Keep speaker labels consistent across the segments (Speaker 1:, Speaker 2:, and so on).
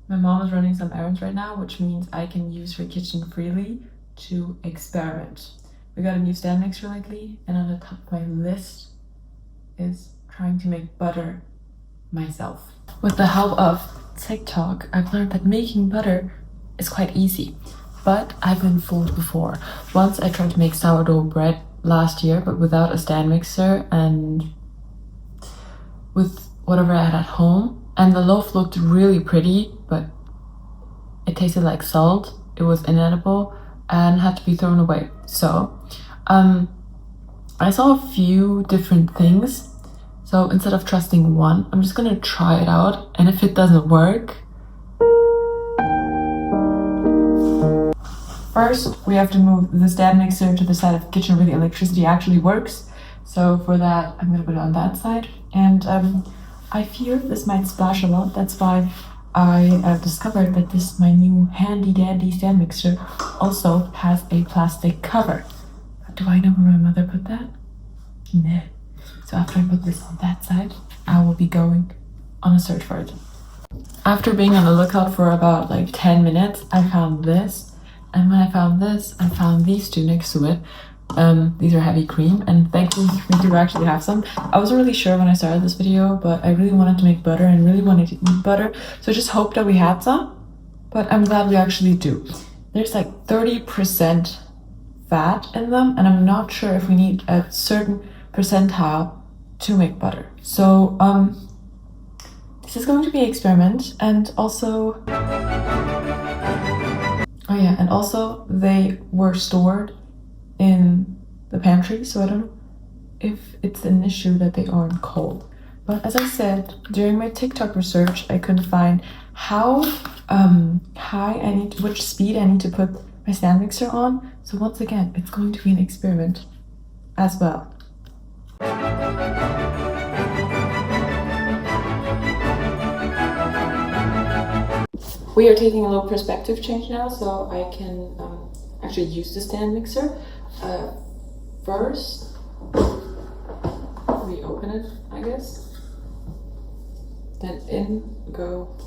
Speaker 1: My mom is running some errands right now, which means I can use her kitchen freely to experiment. We got a new stand mixer lately, and on the top of my list is trying to make butter myself. With the help of TikTok, I've learned that making butter is quite easy, but I've been fooled before. Once I tried to make sourdough bread last year, but without a stand mixer and with whatever I had at home, and the loaf looked really pretty, but it tasted like salt. It was inedible and had to be thrown away. So, I saw a few different things. So instead of trusting one, I'm just gonna try it out. And if it doesn't work, first we have to move the stand mixer to the side of the kitchen where the electricity actually works. So for that, I'm gonna put it on that side. And I fear this might splash a lot. That's why I discovered that my new handy dandy stand mixer also has a plastic cover. Do I know where my mother put that? No. So after I put this on that side, I will be going on a search for it. After being on the lookout for about like 10 minutes, I found this. And when I found this, I found these two next to it. These are heavy cream, and thankfully we do actually have some. I wasn't really sure when I started this video, but I really wanted to make butter and really wanted to eat butter. So I just hoped that we had some, but I'm glad we actually do. There's like 30% fat in them, and I'm not sure if we need a certain percentile to make butter. So this is going to be an experiment, and also oh yeah, and also they were stored in the pantry, so I don't know if it's an issue that they aren't cold. But as I said, during my TikTok research, I couldn't find how which speed I need to put my stand mixer on. So once again, it's going to be an experiment as well. We are taking a little perspective change now, so I can actually use the stand mixer. First, we open it, I guess. Then in go.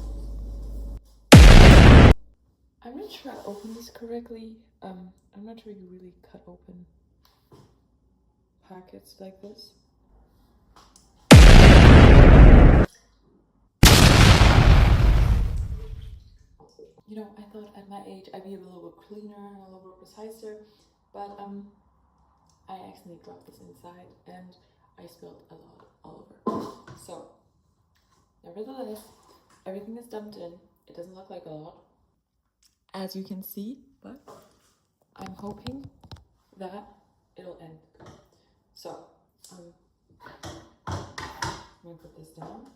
Speaker 1: I'm not sure I opened this correctly. I'm not sure you really cut open packets like this. You know, I thought at my age I'd be a little bit cleaner and a little bit preciser, but I accidentally dropped this inside and I spilled a lot all over. So, nevertheless, everything is dumped in. It doesn't look like a lot, as you can see, but I'm hoping that it'll end good. So, I'm gonna put this down.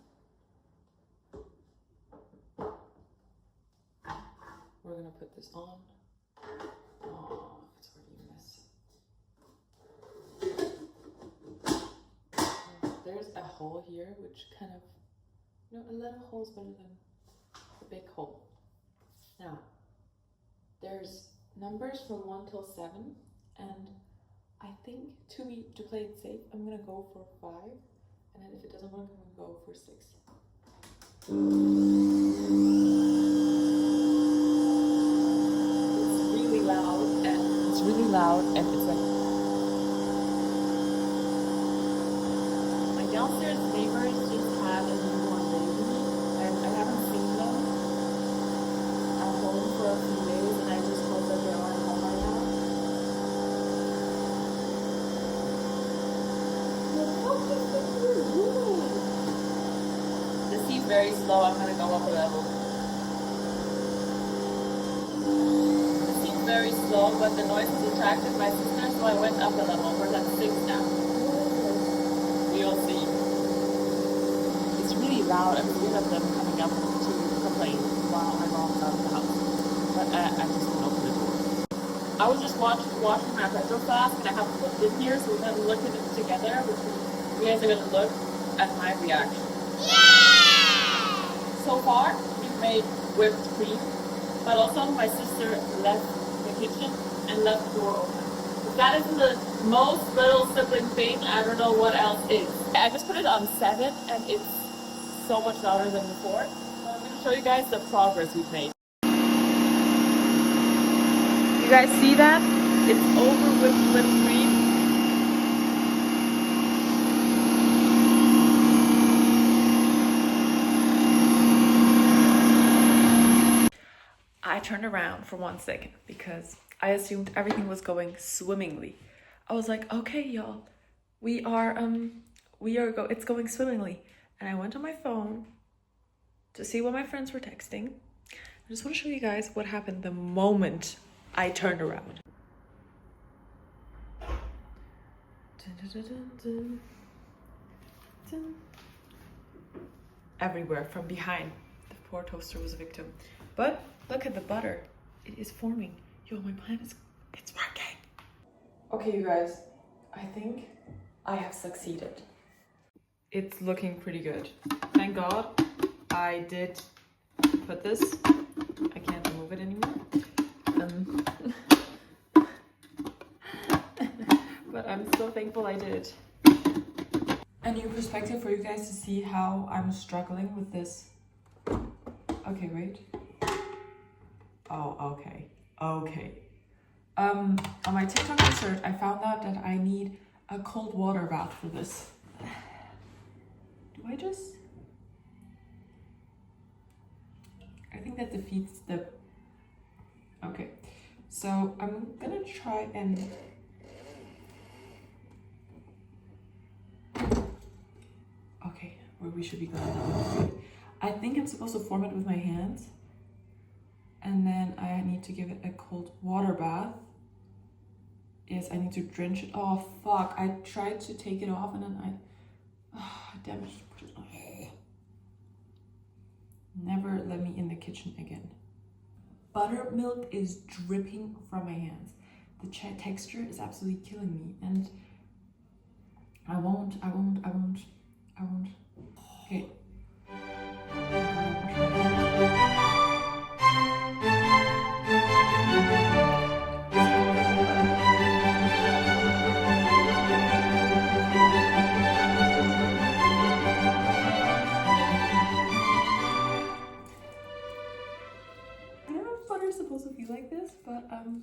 Speaker 1: We're gonna put this on. Oh, it's already messy. There's a hole here, which kind of, a little hole's better than a big hole. Now, there's numbers from 1 till 7, and I think to play it safe, I'm gonna go for 5, and then if it doesn't work, I'm gonna go for 6. It's really loud, and it's like my downstairs neighbors just had a newborn baby, and I haven't seen them at home for a few days, and I just hope that they aren't home right now. This seems very slow. I'm gonna go up a level. This seems very slow, but the noise has attracted my sister, so I went up a level. We're at 6 now. We'll see. It's really loud. I mean, we have them coming up to complain while my mom's out of the house. But I just won't open the door. I was just washing my retro flask, and I have looked in here, so we're gonna look at it together, which you guys are gonna look at my reaction. Yeah! So far, we've made whipped cream, but also my sister left the kitchen and left the door open. If that isn't the most little sibling thing, I don't know what else is. I just put it on 7, and it's so much louder than before. But I'm gonna show you guys the progress we've made. You guys see that? It's over with whipped cream. I turned around for 1 second because I assumed everything was going swimmingly. I was like, okay, y'all, it's going swimmingly. And I went on my phone to see what my friends were texting. I just want to show you guys what happened the moment I turned around. Dun, dun, dun, dun, dun. Dun. Everywhere from behind. The poor toaster was a victim. But look at the butter. It is forming. Yo, my plan is, it's working. Okay, you guys, I think I have succeeded. It's looking pretty good. Thank God I did put this. I can't remove it anymore. But I'm so thankful I did. A new perspective for you guys to see how I'm struggling with this. Okay, wait. Oh, okay. Okay. On my TikTok research, I found out that I need a cold water bath for this. Do I just? I think that defeats the... Okay. So I'm gonna try and... Okay, where we should be going now. I think I'm supposed to form it with my hands. And then I need to give it a cold water bath. Yes, I need to drench it. Oh, fuck. I tried to take it off and then I damaged it. Never let me in the kitchen again. Buttermilk is dripping from my hands. The texture is absolutely killing me. And I won't. Okay. Supposed to be like this, but I'm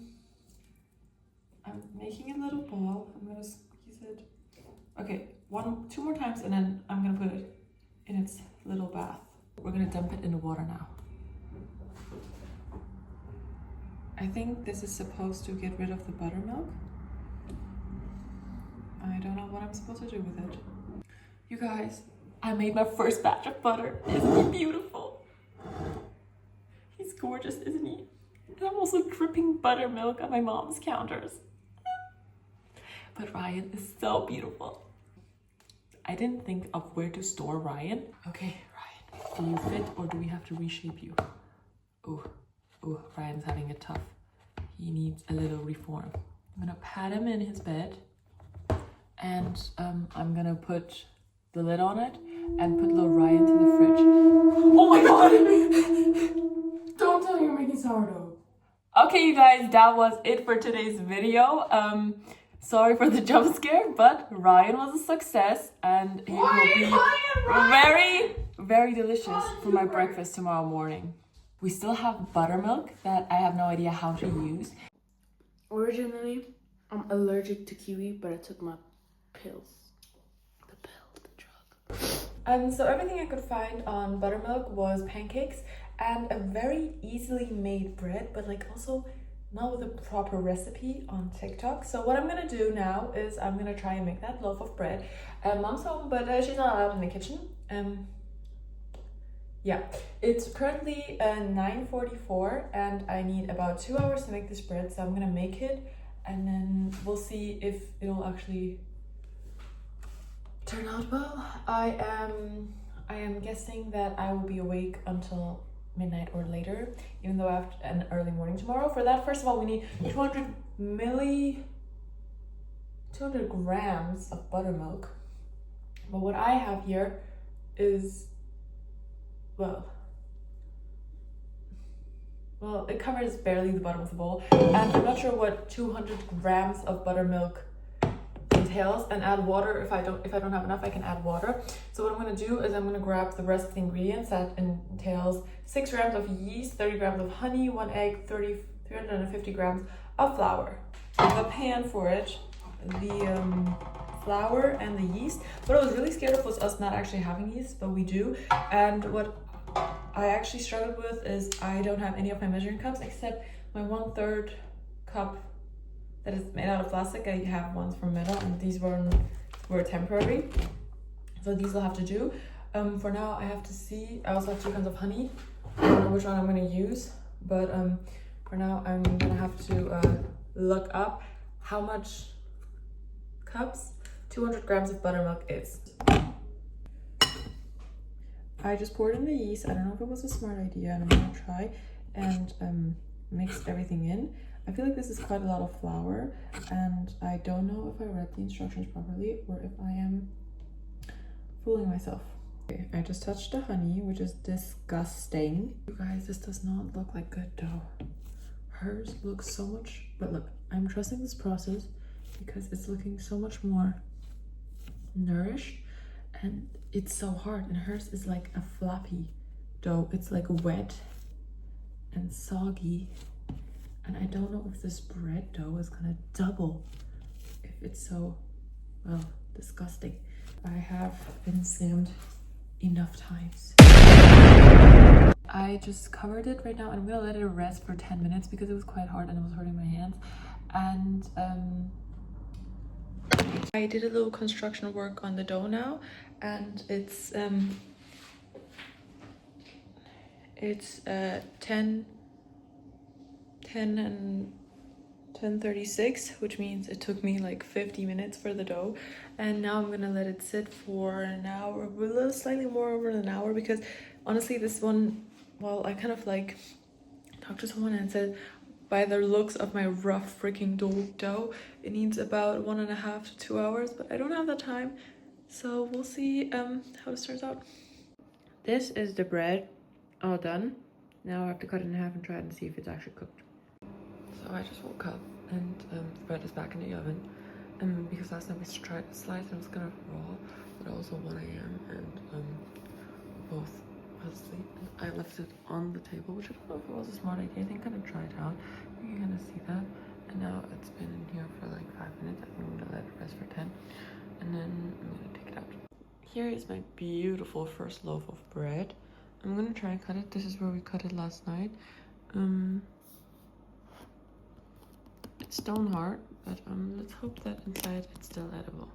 Speaker 1: making a little ball. I'm gonna squeeze it. Okay, 2 more times, and then I'm gonna put it in its little bath. We're gonna dump it in the water now. I think this is supposed to get rid of the buttermilk. I don't know what I'm supposed to do with it. You guys, I made my first batch of butter. Isn't he beautiful? He's gorgeous, isn't he? And I'm also dripping buttermilk on my mom's counters. But Ryan is so beautiful. I didn't think of where to store Ryan. Okay, Ryan, do you fit or do we have to reshape you? Ooh, Ryan's having it tough. He needs a little reform. I'm gonna pat him in his bed and I'm gonna put the lid on it and put little Ryan to the fridge. Oh my God! Don't tell me you're making sourdough. Okay, you guys, that was it for today's video. Sorry for the jump scare, but Ryan was a success and he will be very, very delicious for my breakfast tomorrow morning. We still have buttermilk that I have no idea how to use.
Speaker 2: Originally, I'm allergic to kiwi, but I took my pills. The drug.
Speaker 1: So everything I could find on buttermilk was pancakes and a very easily made bread, but like also not with a proper recipe on TikTok. So what I'm gonna do now is I'm gonna try and make that loaf of bread. Mom's home, but she's not allowed in the kitchen. Yeah, it's currently 9:44 and I need about 2 hours to make this bread. So I'm gonna make it and then we'll see if it'll actually turn out well. I am guessing that I will be awake until midnight or later, even though I have an early morning tomorrow. For that, first of all, we need 200 grams of buttermilk. But what I have here is, well, it covers barely the bottom of the bowl. And I'm not sure what 200 grams of buttermilk is tails and add water. If I don't have enough, I can add water. So what I'm gonna do is I'm gonna grab the rest of the ingredients. That entails 6 grams of yeast, 30 grams of honey, 1 egg, 350 grams of flour. The pan for it, the flour and the yeast. What I was really scared of was us not actually having yeast, but we do. And what I actually struggled with is I don't have any of my measuring cups except my 1/3 cup that is made out of plastic. I have ones from metal, and these were temporary, so these will have to do. For now, I have to see. I also have 2 cans of honey. I don't know which one I'm gonna use, but for now I'm gonna have to look up how much cups 200 grams of buttermilk is. I just poured in the yeast. I don't know if it was a smart idea, and I'm gonna try and mix everything in. I feel like this is quite a lot of flour, and I don't know if I read the instructions properly or if I am fooling myself. Okay, I just touched the honey, which is disgusting. You guys, this does not look like good dough. Hers looks so much, but look, I'm trusting this process because it's looking so much more nourished, and it's so hard, and hers is like a flappy dough. It's like wet and soggy, and I don't know if this bread dough is gonna double if it's so, well, disgusting. I have been slammed enough times. I just covered it right now, and I'm gonna let it rest for 10 minutes because it was quite hard and it was hurting my hands. And I did a little construction work on the dough now, and it's 10:36, which means it took me like 50 minutes for the dough. And now I'm gonna let it sit for an hour, a little slightly more over an hour, because honestly this one, well, I kind of like talked to someone and said by the looks of my rough freaking dough, it needs about 1.5 to 2 hours, but I don't have the time, so we'll see how this turns out. This is the bread all done. Now I have to cut it in half and try it and see if it's actually cooked. So I just woke up, and the bread is back in the oven, because last night we tried to slice and it was kind of raw, but also 1 a.m. and we both fell asleep. I left it on the table, which I don't know if it was a smart idea. I think I'm gonna try it out. You can kind of see that. And now it's been in here for like 5 minutes. I think I'm gonna let it rest for 10, and then I'm gonna take it out. Here is my beautiful first loaf of bread. I'm gonna try and cut it. This is where we cut it last night. It's stone hard, but let's hope that inside it's still edible.